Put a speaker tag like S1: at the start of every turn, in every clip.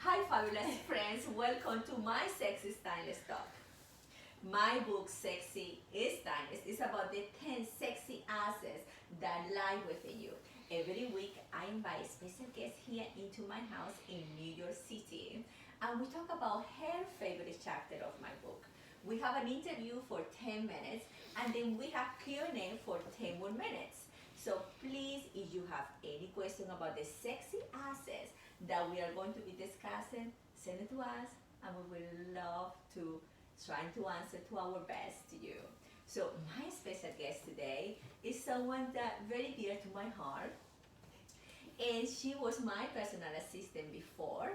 S1: Hi, fabulous friends. Welcome to my Sexy Stylist Talk. My book, Sexy is Stylist, is about the 10 sexy assets that lie within you. Every week, I invite special guests here into my house in New York City, and we talk about her favorite chapter of my book. We have an interview for 10 minutes, and then we have Q&A for 10 more minutes. So please, if you have any question about the sexy assets that we are going to be discussing, send it to us, and we will love to try to answer to our best to you. So my special guest today is someone that very dear to my heart, and she was my personal assistant before,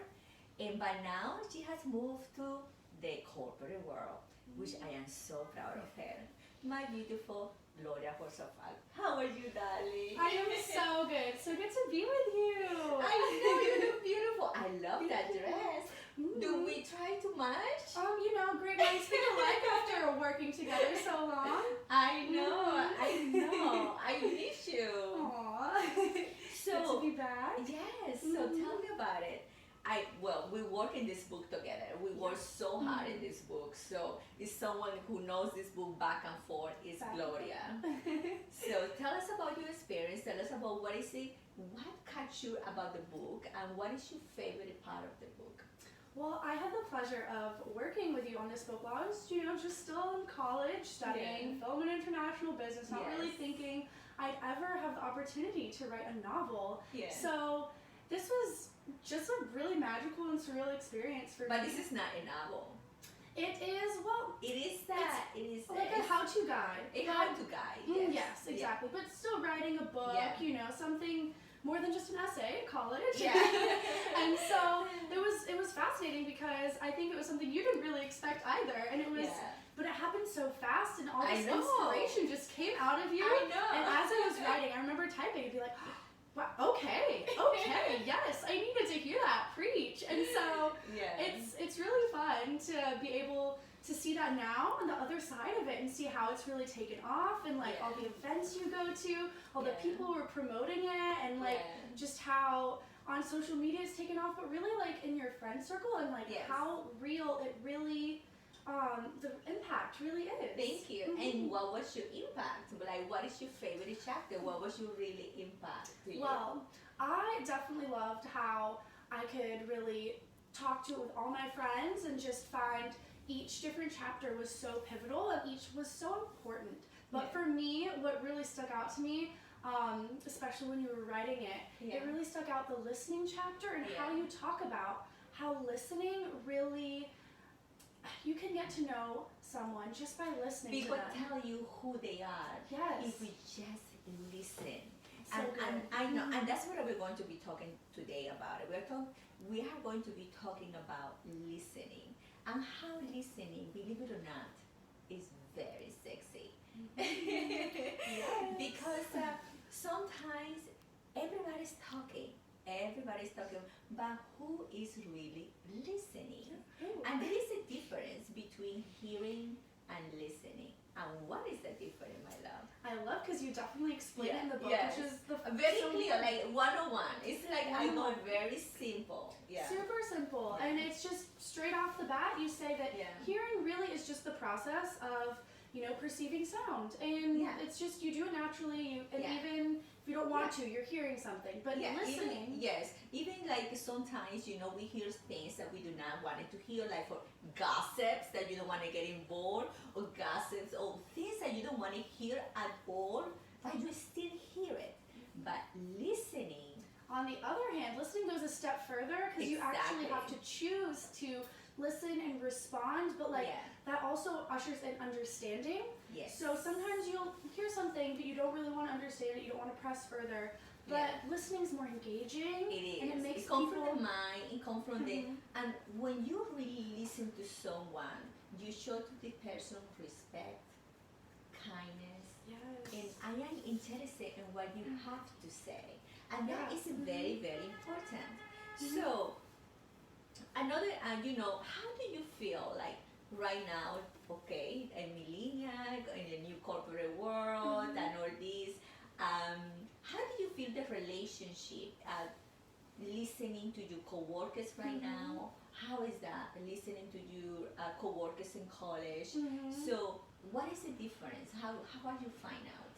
S1: and by now she has moved to the corporate world, which I am so proud of her. My beautiful Gloria Holzapfel. How are you, darling?
S2: I am so good. So good to be with you.
S1: I know you look beautiful. I love that dress. Do we try to match?
S2: Great minds think alike after working together so long.
S1: I know. I miss you.
S2: Aww.
S1: So,
S2: good to be back.
S1: yes, so tell me about it. We work in this book together. We work so hard in this book. So it's someone who knows this book back and forth is Gloria. So tell us about your experience. Tell us about what caught you about the book, and what is your favorite part of the book?
S2: Well, I had the pleasure of working with you on this book while I was, just still in college studying film and international business, not really thinking I'd ever have the opportunity to write a novel. So this was just a really magical and surreal experience for me.
S1: But this is not a novel.
S2: It is,
S1: it is that. It is
S2: like a how-to guide.
S1: A how-to guide.
S2: Yes, exactly. But still writing a book, something more than just an essay at college. And so it was fascinating because I think it was something you didn't really expect either, and it was. But it happened so fast, and all this inspiration just came out of you.
S1: I know.
S2: And as I was writing, I remember typing and be like, wow, okay, yes, I needed to hear that, preach. And so it's really fun to be able to see that now on the other side of it and see how it's really taken off, and all the events you go to, all the people who are promoting it, and just how on social media it's taken off, but really in your friend circle, and how real it really the impact really is.
S1: Thank you. And what was your impact? What is your favorite chapter? What was your really impact to you?
S2: Well, I definitely loved how I could really talk to it with all my friends and just find each different chapter was so pivotal and each was so important. But for me, what really stuck out to me, especially when you were writing it, it really stuck out the listening chapter, and how you talk about how listening really, you can get to know someone just by listening
S1: People
S2: to them.
S1: tell you who they are if we just listen.
S2: So
S1: and I know, and that's what we're going to be talking today about. We are going to be talking about listening, and how listening, believe it or not, is very sexy. Because sometimes everybody's talking, but who is really listening? And there is a difference between hearing and listening. And what is the difference, my love?
S2: I love, because you definitely explain it in the book, which is
S1: very clear, 101. It's I know, very simple.
S2: Super simple, and it's just straight off the bat. You say that hearing really is just the process of perceiving sound, and it's just you do it naturally. Even if you don't want to, you're hearing something. But listening,
S1: even sometimes we hear things that we do not want to hear, for gossips that you don't want to get involved, or gossips or things that you don't want to hear at all, but you still hear it. But listening,
S2: on the other hand, listening goes a step further, because you actually have to choose to listen and respond, but that also ushers in understanding. So sometimes you'll hear something, but you don't really want to understand it, you don't want to press further. But listening is more engaging.
S1: It is.
S2: And it makes
S1: comes from the mind, it comes from and when you really listen to someone, you show to the person respect, kindness, and I am interested in what you have to say. And that is very, very important. So, another, how do you feel right now, a millennial in the new corporate world and all this, how do you feel the relationship listening to your coworkers right now, how is that listening to your co-workers in college?
S2: Mm-hmm.
S1: So what is the difference? How do you find out?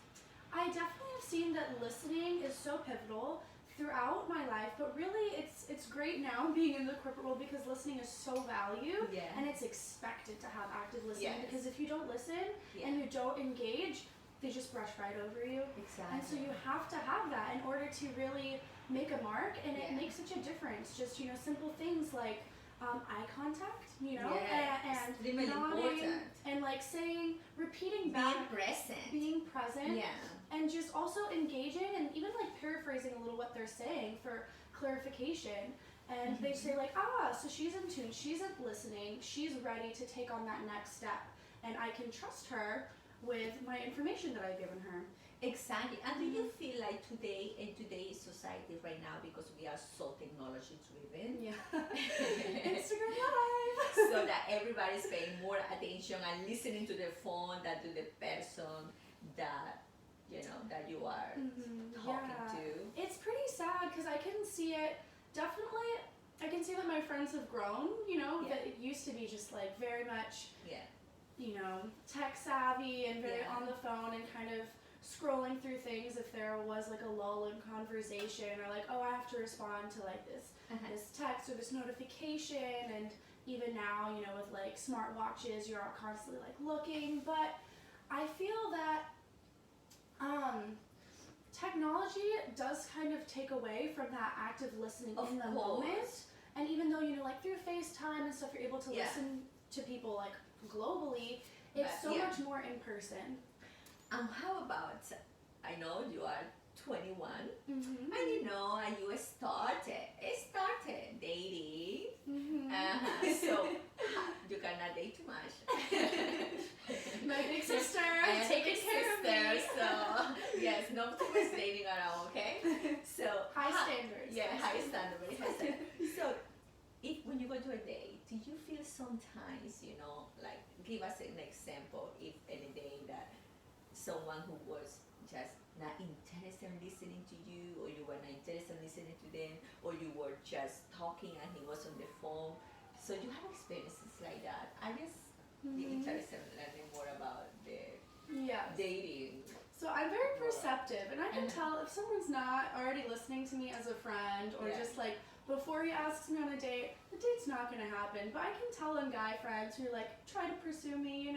S2: I definitely have seen that listening is so pivotal throughout my life, but really it's great now being in the corporate world because listening is so valued and it's expected to have active listening because if you don't listen and you don't engage, they just brush right over you.
S1: Exactly.
S2: And so you have to have that in order to really make a mark, and it makes such a difference. Just, simple things like eye contact, and
S1: extremely
S2: nodding,
S1: important.
S2: and like saying, repeating back, being present, and just also engaging and even like paraphrasing a little what they're saying for clarification. And they say like, so she's in tune, she's listening, she's ready to take on that next step, and I can trust her with my information that I've given her.
S1: Exactly. And do you feel like today, in today's society right now, because we are so technology driven,
S2: Instagram Live,
S1: so that everybody's paying more attention and listening to their phone than to the person that that you are talking to.
S2: It's pretty sad because I can see it. Definitely, I can see that my friends have grown. That it used to be just like very much, tech savvy and very on the phone and kind of scrolling through things if there was like a lull in conversation, or like, I have to respond to like this text or this notification. And even now, with like smart watches, you're constantly like looking. But I feel that technology does kind of take away from that active listening in the moment. And even though, like through FaceTime and stuff, you're able to listen to people like globally, it's so much more in person.
S1: How about, I know you are 21, and you started dating, so you cannot date too much.
S2: My big sister,
S1: taking care of me. So yes, no too much dating around, okay? So
S2: high standards.
S1: Yeah, high standards. So when you go to a date, do you feel sometimes, like, give us an example, if any day that someone who was just not interested in listening to you, or you were not interested in listening to them, or you were just talking and he was on the phone. So you have experiences like that. I just be interested in learning more about the dating.
S2: So I'm very perceptive, and I can tell if someone's not already listening to me as a friend, or just like before he asks me on a date, the date's not going to happen. But I can tell in guy friends who like try to pursue me,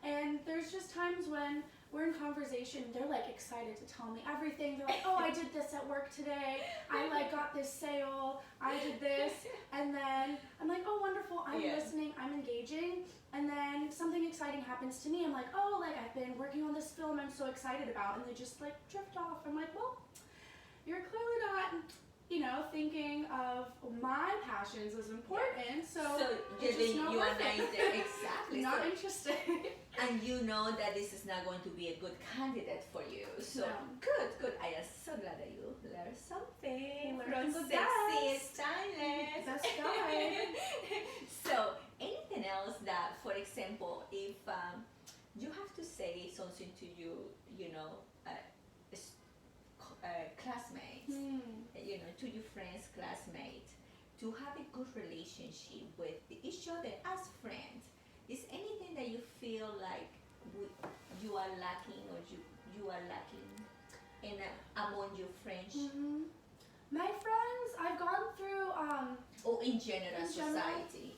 S2: and there's just times when we're in conversation, they're like excited to tell me everything. They're like, I did this at work today. I like got this sale. I did this. And then I'm like, wonderful. I'm listening. I'm engaging. And then something exciting happens to me. I'm like, I've been working on this film I'm so excited about. And they just like drift off. I'm like, well, you're clearly not, thinking of my passions as important. So
S1: you are not exactly
S2: not interested.
S1: And you know that this is not going to be a good candidate for you. So good. I am so glad that you learned something from
S2: the
S1: Sexy Stylist.
S2: Best guy.
S1: So anything else that, for example, if you have to say something to classmates, to your friends, classmates, to have a good relationship with each other as friends, is anything that you feel like you are lacking, or you are lacking among your friends?
S2: My friends, I've gone through
S1: or in general society.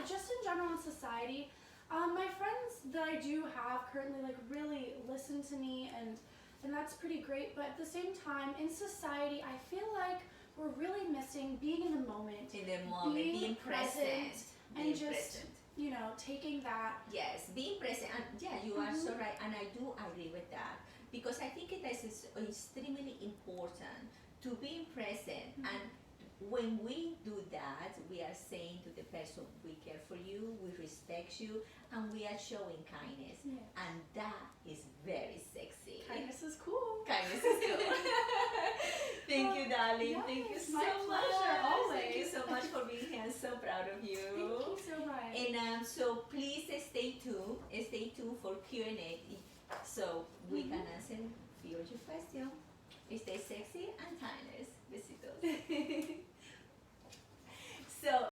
S2: Just in general in society. My friends that I do have currently like really listen to me, and that's pretty great. But at the same time, in society, I feel like we're really missing being in the moment.
S1: Being present,
S2: and just taking that.
S1: Yes, being present, and you are so right, and I do agree with that, because I think it is extremely important to be present. And when we do that, we are saying to the person, we care for you, we respect you, and we are showing kindness. And that is very sexy.
S2: Kindness is cool.
S1: Thank you, darling. Thank you so much.
S2: My pleasure, always.
S1: Thank you so much for being here. I'm so proud of you.
S2: Thank you so much.
S1: And so please stay tuned. Stay tuned for Q&A, so we can answer your questions. Stay sexy and timeless. Besitos. So